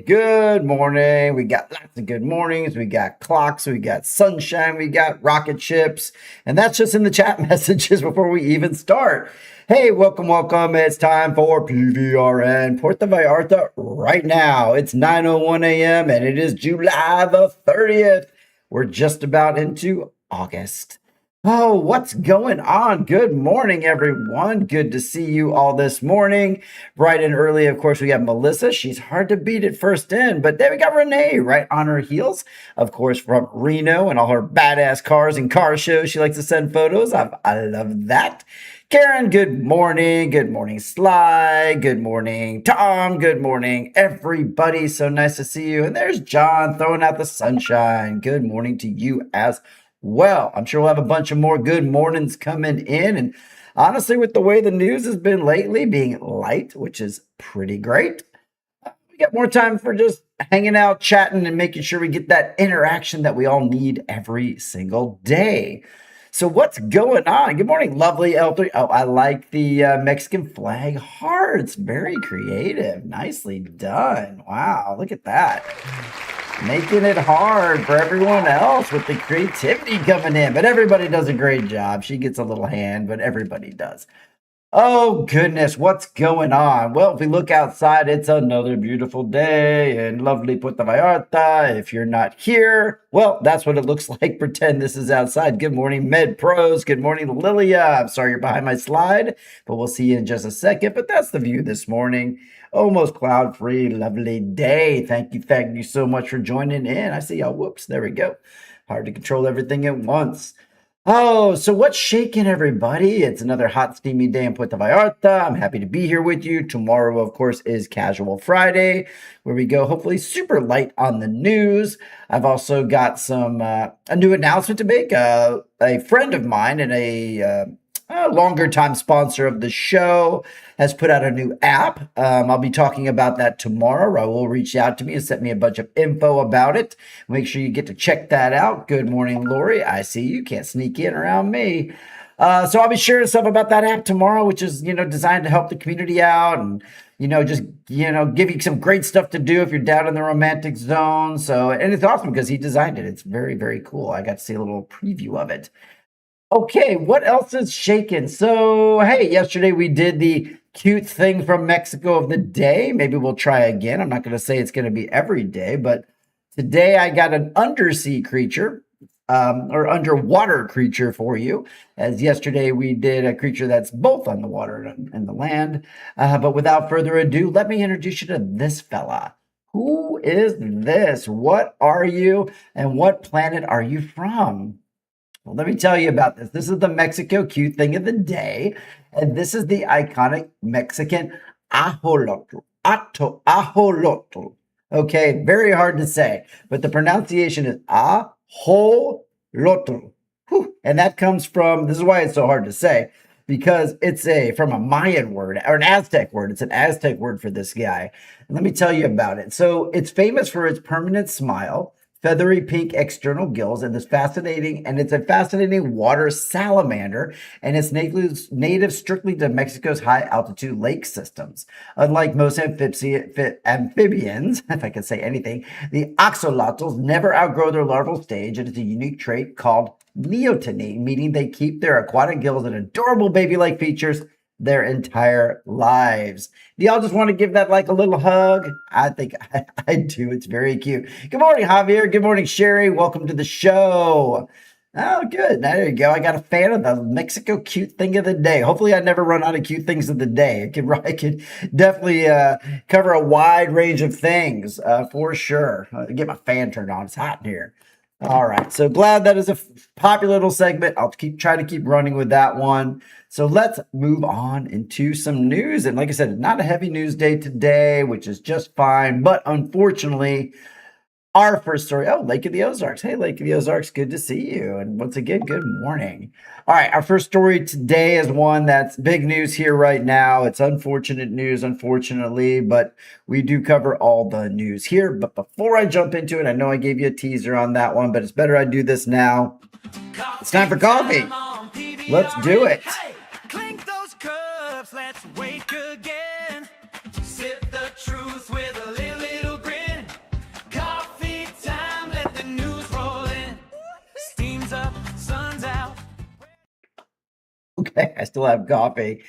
Good morning. We got lots of good mornings. We got clocks. We got sunshine. We got rocket ships. And that's just in the chat messages before we even start. Hey, welcome, welcome. It's time for PVRN Puerto Vallarta right now. It's 9:01 a.m. and it is July the 30th. We're just about into August. Oh, what's going on? Good morning, everyone. Good to see you all this morning. Bright and early, of course, we got Melissa. She's hard to beat at first in, but then we got Renee right on her heels, of course, from Reno and all her badass cars and car shows. She likes to send photos. I love that. Karen, good morning. Good morning, Sly. Good morning, Tom. Good morning, everybody. So nice to see you. And there's John throwing out the sunshine. Good morning to you as well. I'm sure we'll have a bunch of more good mornings coming in. And honestly, with the way the news has been lately, being light, which is pretty great, we got more time for just hanging out, chatting, and making sure we get that interaction that we all need every single day. So what's going on? Good morning, lovely Elder. Oh, I like the Mexican flag hearts. Very creative. Nicely done. Wow, look at that. Making it hard for everyone else with the creativity coming in. But everybody does a great job. She gets a little hand, but everybody does. Oh, goodness, what's going on? Well, if we look outside, it's another beautiful day in lovely Puerto Vallarta. If you're not here, well, that's what it looks like. Pretend this is outside. Good morning, Med Pros. Good morning, Lilia. I'm sorry you're behind my slide, but we'll see you in just a second. But that's the view this morning. Almost cloud-free, lovely day. Thank you so much for joining in. I see y'all. Whoops, there we go. Hard to control everything at once. Oh, so what's shaking, everybody? It's another hot, steamy day in Puerto Vallarta. I'm happy to be here with you. Tomorrow, of course, is Casual Friday, where we go hopefully super light on the news. I've also got a new announcement to make. A friend of mine and a longer time sponsor of the show has put out a new app. I'll be talking about that tomorrow. Raul reached out to me and sent me a bunch of info about it. Make sure you get to check that out. Good morning, Lori. I see you. Can't sneak in around me. So I'll be sharing stuff about that app tomorrow, which is, designed to help the community out and, just, give you some great stuff to do if you're down in the romantic zone. And it's awesome because he designed it. It's very, very cool. I got to see a little preview of it. Okay, what else is shaking? So, hey, yesterday we did the cute thing from Mexico of the day. Maybe we'll try again. I'm not going to say it's going to be every day, but today I got an undersea creature or underwater creature for you. As yesterday we did a creature that's both on the water and the land. But without further ado, let me introduce you to this fella. Who is this? What are you? And what planet are you from? Well, let me tell you about this. This is the Mexico cute thing of the day. And this is the iconic Mexican ajolotl. Ajolotl. Okay, very hard to say, but the pronunciation is ajolotl. And that comes from, this is why it's so hard to say, because it's from a Mayan word or an Aztec word. It's an Aztec word for this guy. And let me tell you about it. So it's famous for its permanent smile, feathery pink external gills, and it's a fascinating water salamander, and it's native strictly to Mexico's high altitude lake systems. Unlike most amphibians, if I can say anything, the axolotls never outgrow their larval stage, and it's a unique trait called neoteny, meaning they keep their aquatic gills and adorable baby-like features their entire lives. Do y'all just want to give that like a little hug? I think I do. It's very cute. Good morning, Javier. Good morning, Sherry. Welcome to the show. Oh, good. There you go. I got a fan of the Mexico cute thing of the day. Hopefully I never run out of cute things of the day. I could definitely cover a wide range of things for sure. Get my fan turned on. It's hot in here. All right, so glad that is a popular little segment. I'll try to keep running with that one. So let's move on into some news. And like I said, not a heavy news day today, which is just fine. But unfortunately, our first story, Lake of the Ozarks. Hey, Lake of the Ozarks, good to see you. And once again, good morning. All right, our first story today is one that's big news here right now. It's unfortunate news, unfortunately, but we do cover all the news here. But before I jump into it, I know I gave you a teaser on that one, but it's better I do this now. It's time for coffee. Let's do it. Hey, clink those cups, let's wake again. Sip the truth with a little grin. Okay, I still have coffee.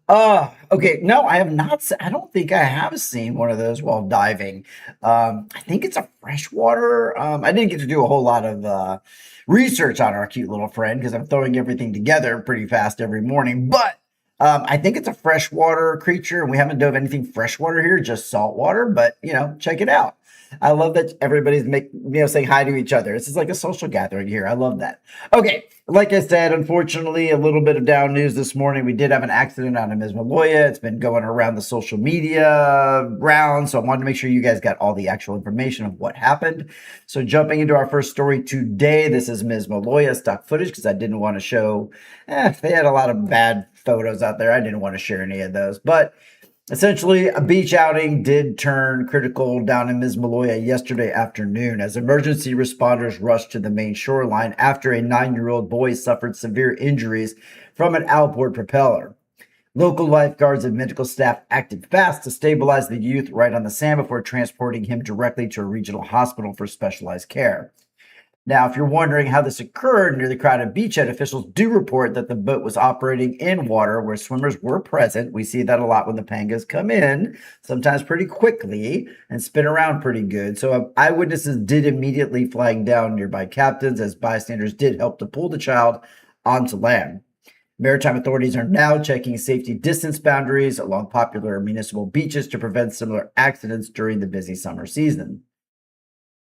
Okay. No, I have not. I don't think I have seen one of those while diving. I think it's a freshwater. I didn't get to do a whole lot of research on our cute little friend because I'm throwing everything together pretty fast every morning. But I think it's a freshwater creature, and we haven't dove anything freshwater here, just saltwater. But check it out. I love that everybody's saying hi to each other. This is like a social gathering here. I love that. Okay, like I said, unfortunately, a little bit of down news this morning. We did have an accident out in Mismaloya. It's been going around the social media round, so I wanted to make sure you guys got all the actual information of what happened. So jumping into our first story today, this is Mismaloya stock footage because I didn't want to show. They had a lot of bad photos out there. I didn't want to share any of those, but essentially, a beach outing did turn critical down in Mismaloya yesterday afternoon as emergency responders rushed to the main shoreline after a 9-year-old boy suffered severe injuries from an outboard propeller. Local lifeguards and medical staff acted fast to stabilize the youth right on the sand before transporting him directly to a regional hospital for specialized care. Now, if you're wondering how this occurred near the crowded beachhead, officials do report that the boat was operating in water where swimmers were present. We see that a lot when the pangas come in, sometimes pretty quickly, and spin around pretty good. So eyewitnesses did immediately flag down nearby captains as bystanders did help to pull the child onto land. Maritime authorities are now checking safety distance boundaries along popular municipal beaches to prevent similar accidents during the busy summer season.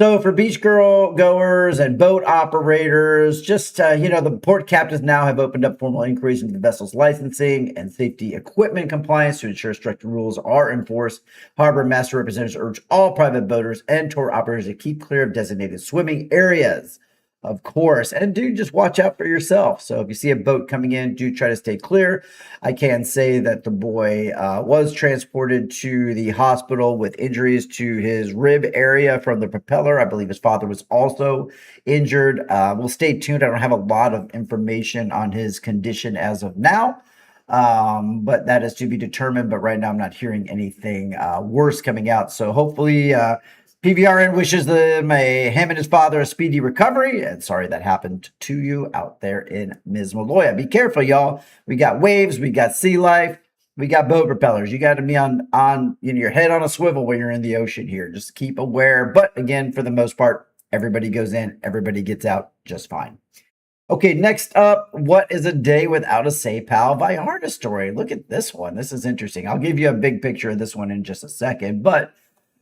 So for beach goers and boat operators, the port captains now have opened up formal inquiries into the vessel's licensing and safety equipment compliance to ensure strict rules are enforced. Harbor master representatives urge all private boaters and tour operators to keep clear of designated swimming areas, of course, and do just watch out for yourself. So if you see a boat coming in, do try to stay clear. I can say that the boy was transported to the hospital with injuries to his rib area from the propeller. I believe his father was also injured. We'll stay tuned. I don't have a lot of information on his condition as of now. But that is to be determined. But right now, I'm not hearing anything worse coming out. So hopefully, PVRN wishes him and his father a speedy recovery. And sorry that happened to you out there in Mismaloya. Be careful, y'all. We got waves, we got sea life, we got boat propellers. You got to be on your head on a swivel when you're in the ocean here. Just keep aware. But again, for the most part, everybody goes in, everybody gets out just fine. Okay, next up, what is a day without a Pal Vallarta story? Look at this one. This is interesting. I'll give you a big picture of this one in just a second, but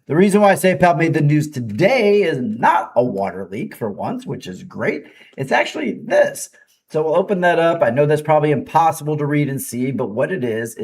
the reason why Pal made the news today is not a water leak for once, which is great. It's actually this. So we'll open that up. I know that's probably impossible to read and see, but what it is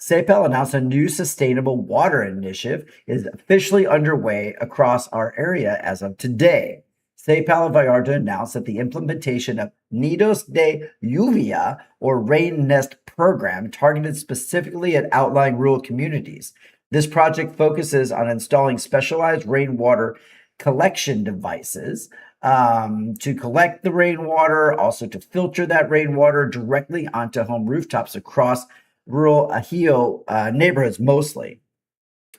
Pal announced a new sustainable water initiative is officially underway across our area as of today. Pal Vallarta announced that the implementation of Nidos de Lluvia, or rain nest program, targeted specifically at outlying rural communities. This project focuses on installing specialized rainwater collection devices to collect the rainwater, also to filter that rainwater directly onto home rooftops across rural Ajio neighborhoods mostly.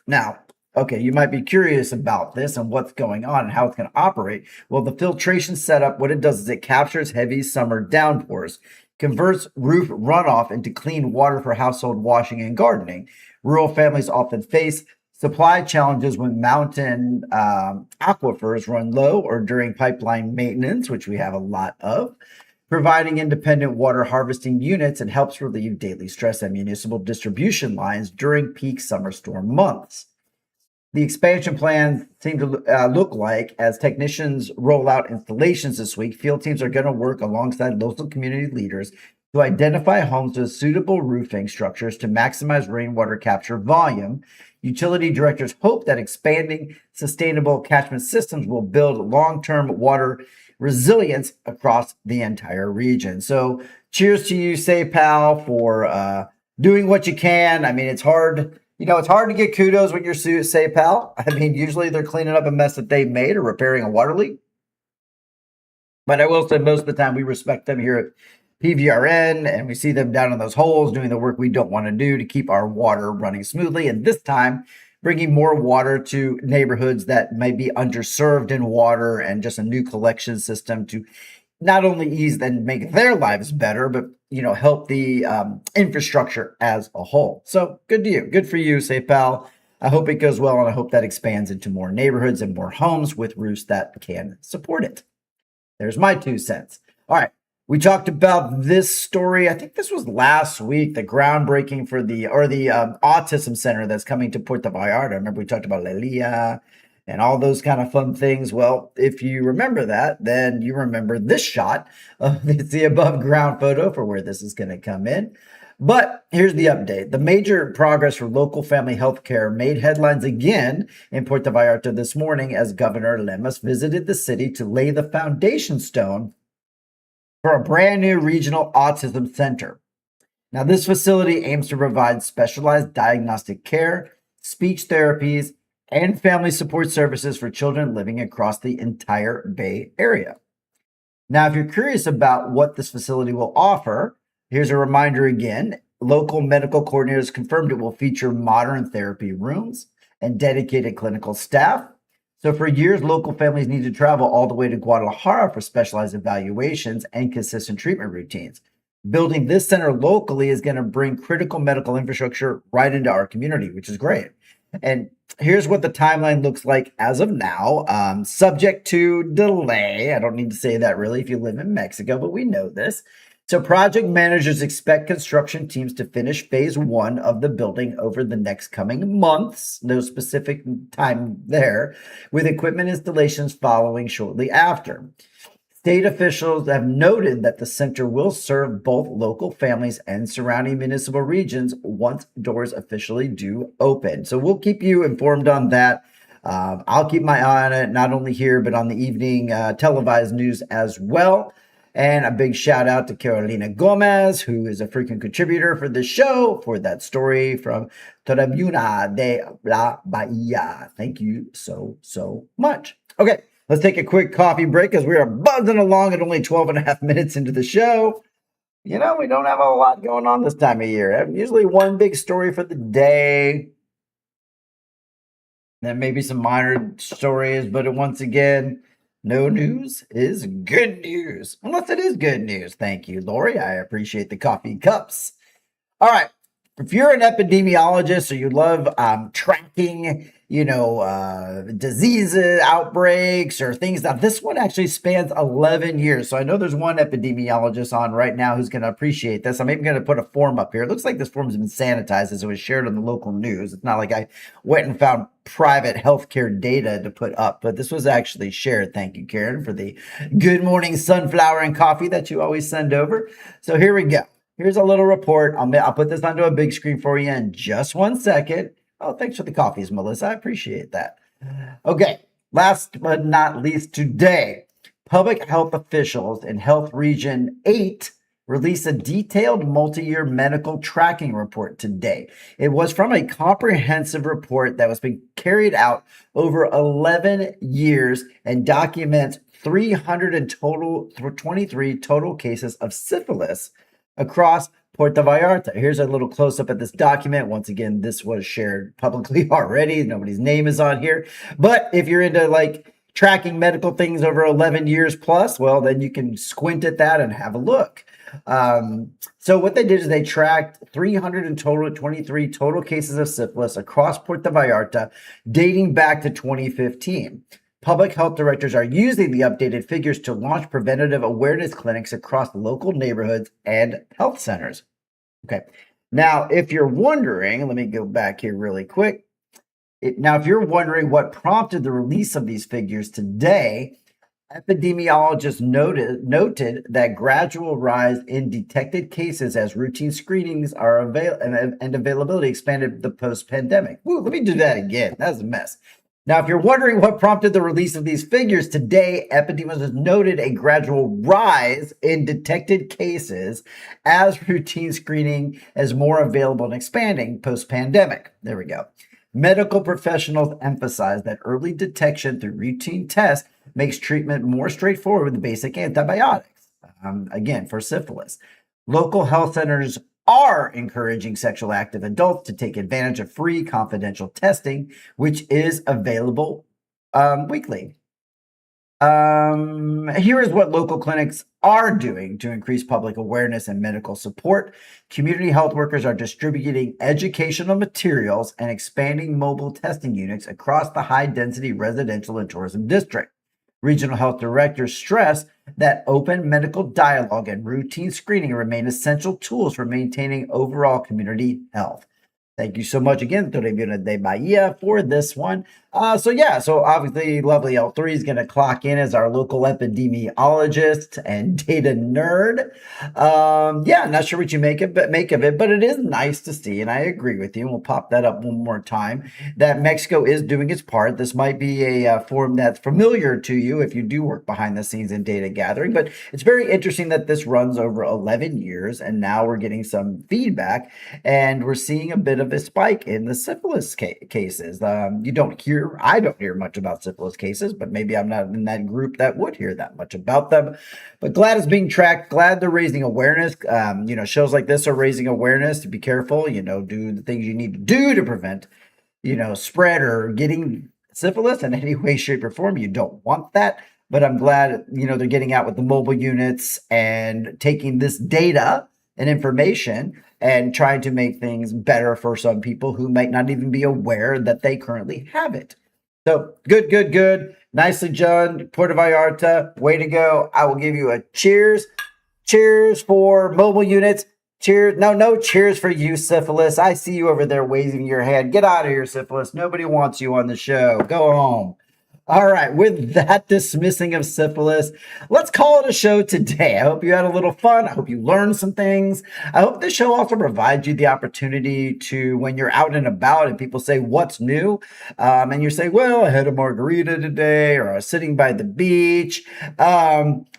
Now, okay, you might be curious about this and what's going on and how it's going to operate. Well, the filtration setup, what it does is it captures heavy summer downpours, converts roof runoff into clean water for household washing and gardening. Rural families often face supply challenges when mountain aquifers run low or during pipeline maintenance, which we have a lot of. Providing independent water harvesting units, and helps relieve daily stress at municipal distribution lines during peak summer storm months. The expansion plans seem to look like, as technicians roll out installations this week, field teams are going to work alongside local community leaders to identify homes with suitable roofing structures to maximize rainwater capture volume. Utility directors hope that expanding sustainable catchment systems will build long-term water resilience across the entire region. So cheers to you, Pal, for doing what you can. I mean, it's hard. It's hard to get kudos when you're Pal. I mean, usually they're cleaning up a mess that they made or repairing a water leak. But I will say most of the time we respect them here at PVRN, and we see them down in those holes doing the work we don't want to do to keep our water running smoothly. And this time, bringing more water to neighborhoods that may be underserved in water, and just a new collection system to not only ease and make their lives better, but help the infrastructure as a whole. So good to you. Good for you, Safe Pal. I hope it goes well, and I hope that expands into more neighborhoods and more homes with roofs that can support it. There's my 2 cents. All right. We talked about this story. I think this was last week, the groundbreaking for the Autism Center that's coming to Puerto Vallarta. Remember we talked about Lelia and all those kind of fun things. Well, if you remember that, then you remember this shot. It's the above ground photo for where this is going to come in. But here's the update. The major progress for local family health care made headlines again in Puerto Vallarta this morning as Governor Lemus visited the city to lay the foundation stone for a brand new Regional Autism Center. Now, this facility aims to provide specialized diagnostic care, speech therapies, and family support services for children living across the entire Bay Area. Now, if you're curious about what this facility will offer, here's a reminder again. Local medical coordinators confirmed it will feature modern therapy rooms and dedicated clinical staff. So for years, local families need to travel all the way to Guadalajara for specialized evaluations and consistent treatment routines. Building this center locally is going to bring critical medical infrastructure right into our community, which is great. And here's what the timeline looks like as of now, subject to delay. I don't need to say that really if you live in Mexico, but we know this. So project managers expect construction teams to finish phase 1 of the building over the next coming months. No specific time there, with equipment installations following shortly after. State officials have noted that the center will serve both local families and surrounding municipal regions once doors officially do open. So we'll keep you informed on that. I'll keep my eye on it, not only here, but on the evening televised news as well. And a big shout out to Carolina Gomez, who is a frequent contributor for the show, for that story from Tribuna de la Bahia. Thank you so much. Okay, let's take a quick coffee break as we are buzzing along at only 12 and a half minutes into the show. We don't have a lot going on this time of year. Usually one big story for the day, then maybe some minor stories, but once again, no news is good news, unless it is good news. Thank you, Lori. I appreciate the coffee cups. All right. If you're an epidemiologist or you love tracking, diseases, outbreaks, or things, now this one actually spans 11 years. So I know there's one epidemiologist on right now who's going to appreciate this. I'm even going to put a form up here. It looks like this form's been sanitized as it was shared on the local news. It's not like I went and found private healthcare data to put up, but this was actually shared. Thank you, Karen, for the good morning sunflower and coffee that you always send over. So here we go. Here's a little report. I'll put this onto a big screen for you in just 1 second. Oh, thanks for the coffees, Melissa. I appreciate that. Okay, last but not least today, public health officials in Health Region 8 released a detailed multi-year medical tracking report today. It was from a comprehensive report that was being carried out over 11 years and documents 323 total cases of syphilis across Puerto Vallarta. Here's a little close-up at this document. Once again, this was shared publicly already. Nobody's name is on here. But if you're into tracking medical things over 11 years plus, well, then you can squint at that and have a look. So what they did is they tracked 323 total cases of syphilis across Puerto Vallarta dating back to 2015. Public health directors are using the updated figures to launch preventative awareness clinics across local neighborhoods and health centers. Okay. Now, if you're wondering, let me go back here really quick. If you're wondering what prompted the release of these figures today, epidemiologists noted that gradual rise in detected cases as routine screenings are and availability expanded the post-pandemic. Let me do that again. That was a mess. Now, if you're wondering what prompted the release of these figures today, epidemiologists noted a gradual rise in detected cases as routine screening is more available and expanding post-pandemic. There we go. Medical professionals emphasize that early detection through routine tests makes treatment more straightforward with basic antibiotics, again, for syphilis. Local health centers are encouraging sexually active adults to take advantage of free confidential testing, which is available weekly. Here is what local clinics are doing to increase public awareness and medical support. Community health workers are distributing educational materials and expanding mobile testing units across the high-density residential and tourism district. Regional health directors stress that open medical dialogue and routine screening remain essential tools for maintaining overall community health. Thank you so much again, Torrevieja de Bahia, for this one. So obviously, lovely L3 is going to clock in as our local epidemiologist and data nerd. Not sure what you make of it, but it is nice to see, and I agree with you. And we'll pop that up one more time, that Mexico is doing its part. This might be a form that's familiar to you if you do work behind the scenes in data gathering, but it's very interesting that this runs over 11 years, and now we're getting some feedback, and we're seeing a bit of a spike in the syphilis cases. I don't hear much about syphilis cases, but maybe I'm not in that group that would hear that much about them. But glad it's being tracked. Glad they're raising awareness. Shows like this are raising awareness to be careful. Do the things you need to do to prevent, spread or getting syphilis in any way, shape, or form. You don't want that. But I'm glad, they're getting out with the mobile units and taking this data and information and trying to make things better for some people who might not even be aware that they currently have it. So good. Nicely done, Puerto Vallarta. Way to go. I will give you a cheers. Cheers for mobile units. Cheers. No cheers for you, syphilis. I see you over there waving your hand. Get out of here, syphilis. Nobody wants you on the show. Go home. All right, with that dismissing of syphilis, let's call it a show today. I hope you had a little fun. I hope you learned some things. I hope this show also provides you the opportunity to, when you're out and about and people say, what's new? And you say, well, I had a margarita today, or I was sitting by the beach.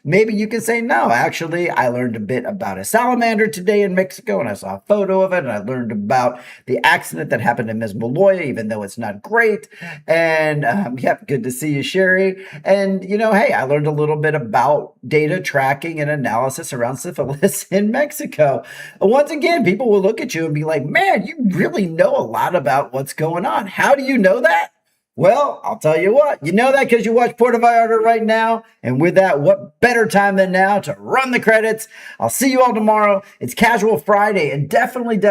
Maybe you can say, no, actually, I learned a bit about a salamander today in Mexico, and I saw a photo of it, and I learned about the accident that happened in Mismaloya, even though it's not great. And good to see you, Sherry. And, hey, I learned a little bit about data tracking and analysis around syphilis in Mexico. Once again, people will look at you and be like, man, you really know a lot about what's going on. How do you know that? Well, I'll tell you what, you know that because you watch Puerto Vallarta right now. And with that, what better time than now to run the credits? I'll see you all tomorrow. It's Casual Friday, and definitely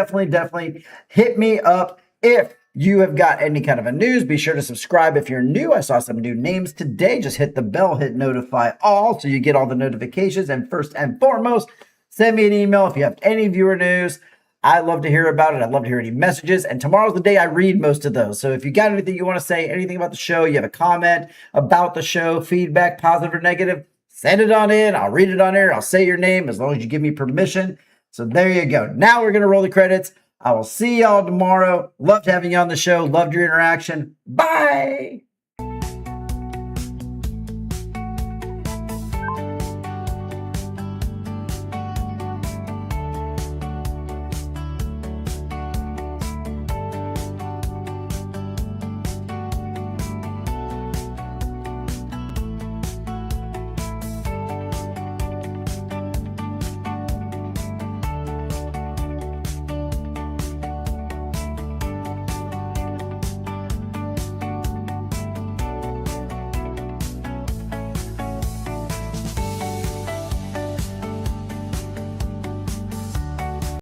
hit me up if you have got any kind of a news. Be sure to subscribe if you're new. I saw some new names today. Just hit the bell, hit notify all so you get all the notifications. And first and foremost, send me an email if you have any viewer news. I love to hear about it. I'd love to hear any messages. And tomorrow's the day I read most of those. So if you got anything you want to say, anything about the show, you have a comment about the show, feedback, positive or negative, send it on in. I'll read it on air. I'll say your name as long as you give me permission. So there you go. Now we're going to roll the credits. I will see y'all tomorrow. Loved having you on the show. Loved your interaction. Bye.